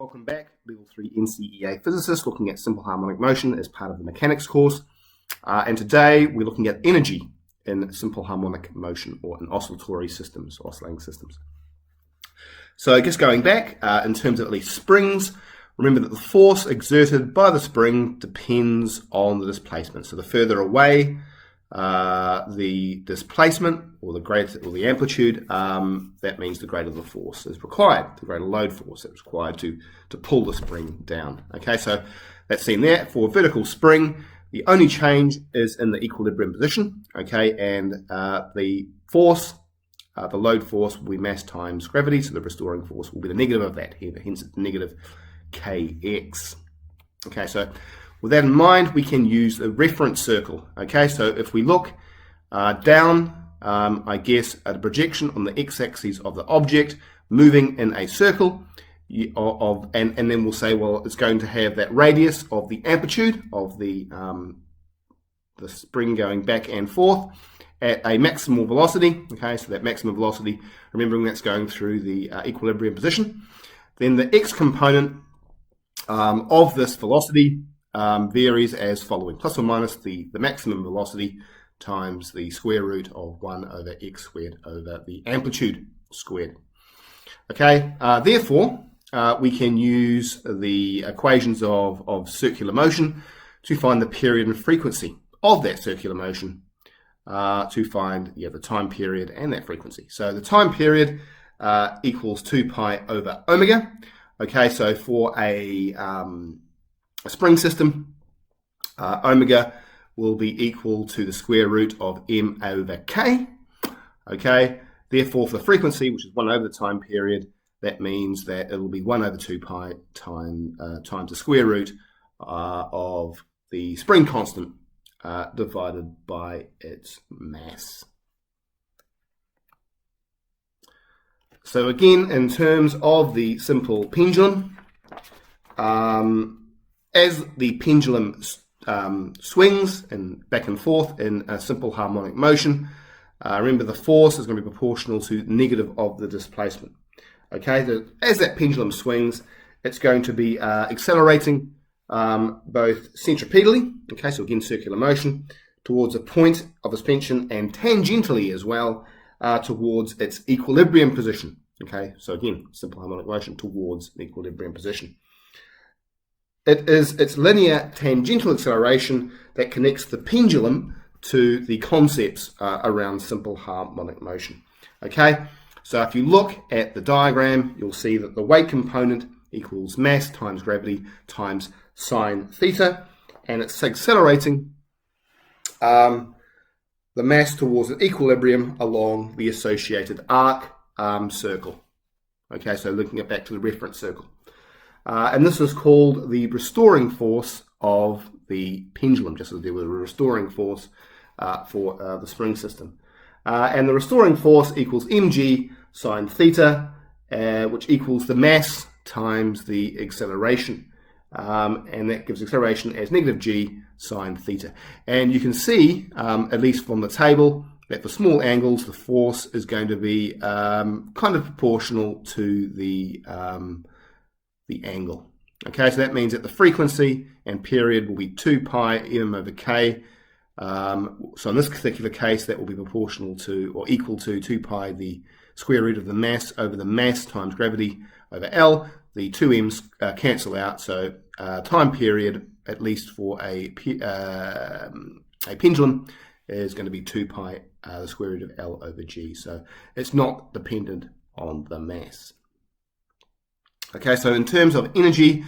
Welcome back, Level 3 NCEA Physicists, looking at simple harmonic motion as part of the mechanics course. And today we're looking at energy in simple harmonic motion, or in oscillating systems. So just going back, in terms of at least springs, remember that the force exerted by the spring depends on the displacement. So the further away the displacement, or the greater, or the amplitude, that means the greater the force is required, the greater load force that's required to pull the spring down. Okay, so that's seen there. For a vertical spring, the only change is in the equilibrium position. Okay, and the force, the load force, will be mass times gravity, so the restoring force will be the negative of that here, hence it's negative kx. Okay, so with that in mind, we can use the reference circle. Okay, so if we look down, I guess, at a projection on the x-axis of the object moving in a circle, and then we'll say, well, it's going to have that radius of the amplitude of the spring going back and forth at a maximal velocity. Okay, so that maximum velocity, remembering that's going through the equilibrium position. Then the x component of this velocity varies as following: plus or minus the maximum velocity times the square root of 1 over x squared over the amplitude squared. Okay, therefore, we can use the equations of circular motion to find the period and frequency of that circular motion, to find the time period and that frequency. So the time period equals 2 pi over omega. Okay, so for a spring system, omega will be equal to the square root of m over k. Okay, therefore for the frequency, which is 1 over the time period, that means that it will be 1 over 2 pi times the square root of the spring constant divided by its mass. So again, in terms of the simple pendulum, as the pendulum swings and back and forth in a simple harmonic motion, remember the force is going to be proportional to the negative of the displacement. Okay, as that pendulum swings, it's going to be accelerating both centripetally, okay, so again circular motion, towards a point of suspension, and tangentially as well towards its equilibrium position. Okay, so again, simple harmonic motion towards the equilibrium position. It is its linear tangential acceleration that connects the pendulum to the concepts around simple harmonic motion. Okay, so if you look at the diagram, you'll see that the weight component equals mass times gravity times sine theta, and it's accelerating the mass towards an equilibrium along the associated arc circle. Okay, so looking back to the reference circle. And this is called the restoring force of the pendulum, just as there was a restoring force for the spring system. And the restoring force equals mg sine theta, which equals the mass times the acceleration. And that gives acceleration as negative g sine theta. And you can see, at least from the table, that for small angles, the force is going to be kind of proportional to the angle. Okay, so that means that the frequency and period will be 2 pi m over k. So in this particular case, that will be proportional to, or equal to, 2 pi the square root of the mass over the mass times gravity over L. The 2 m's cancel out, so time period, at least for a pendulum, is going to be 2 pi the square root of L over g. So it's not dependent on the mass. Okay, so in terms of energy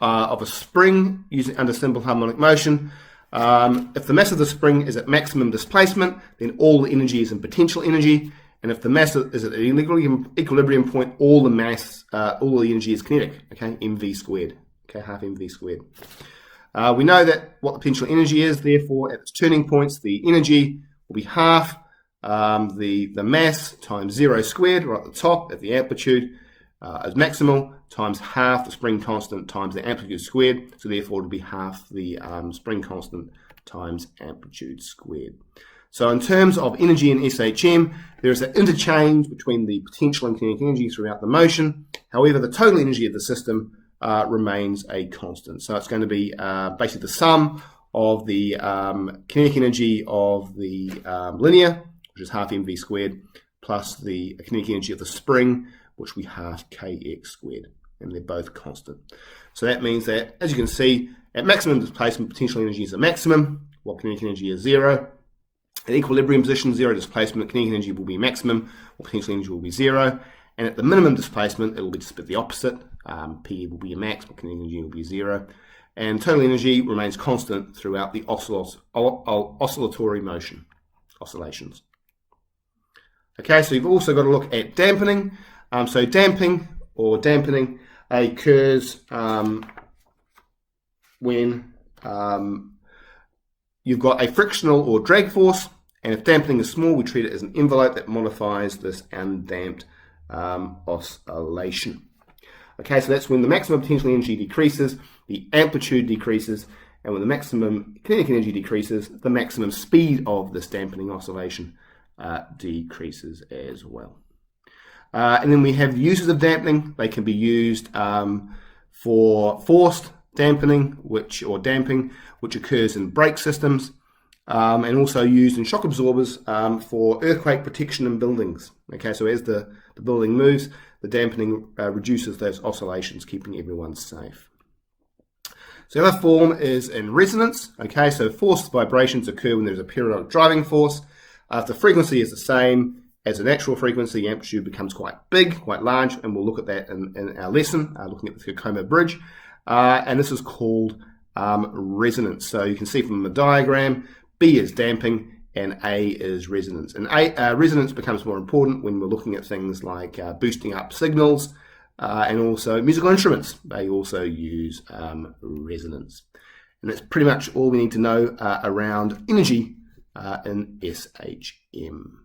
of a spring using under simple harmonic motion, if the mass of the spring is at maximum displacement, then all the energy is in potential energy, and if the mass is at an equilibrium point, all the mass, all the energy is kinetic. Okay, mv squared. Okay, half mv squared. We know that what the potential energy is. Therefore, at its turning points, the energy will be half the mass times 0 squared right at the top at the amplitude as maximal, times half the spring constant times the amplitude squared. So therefore, it will be half the spring constant times amplitude squared. So in terms of energy in SHM, there is an interchange between the potential and kinetic energy throughout the motion. However, the total energy of the system remains a constant. So it's going to be basically the sum of the kinetic energy of the linear, which is half mv squared, plus the kinetic energy of the spring, which we half kx squared, and they're both constant. So that means that, as you can see, at maximum displacement, potential energy is a maximum, while kinetic energy is zero. At equilibrium position, zero displacement, kinetic energy will be maximum, or potential energy will be zero. And at the minimum displacement, it will be just the opposite. P will be a max, but kinetic energy will be zero. And total energy remains constant throughout the oscillatory motion, oscillations. Okay, so you've also got to look at dampening. So damping or dampening occurs when you've got a frictional or drag force, and if dampening is small, we treat it as an envelope that modifies this undamped oscillation. Okay, so that's when the maximum potential energy decreases, the amplitude decreases, and when the maximum kinetic energy decreases, the maximum speed of this dampening oscillation decreases as well. And then we have uses of dampening. They can be used for forced dampening, or damping, which occurs in brake systems, and also used in shock absorbers for earthquake protection in buildings. Okay, so as the building moves, the dampening reduces those oscillations, keeping everyone safe. So the other form is in resonance. Okay, so forced vibrations occur when there's a periodic driving force. If the frequency is the same as the natural frequency, the amplitude becomes quite big, quite large, and we'll look at that in our lesson, looking at the Tacoma Bridge. And this is called resonance. So you can see from the diagram, B is damping and A is resonance. And resonance becomes more important when we're looking at things like boosting up signals and also musical instruments. They also use resonance. And that's pretty much all we need to know around energy in SHM.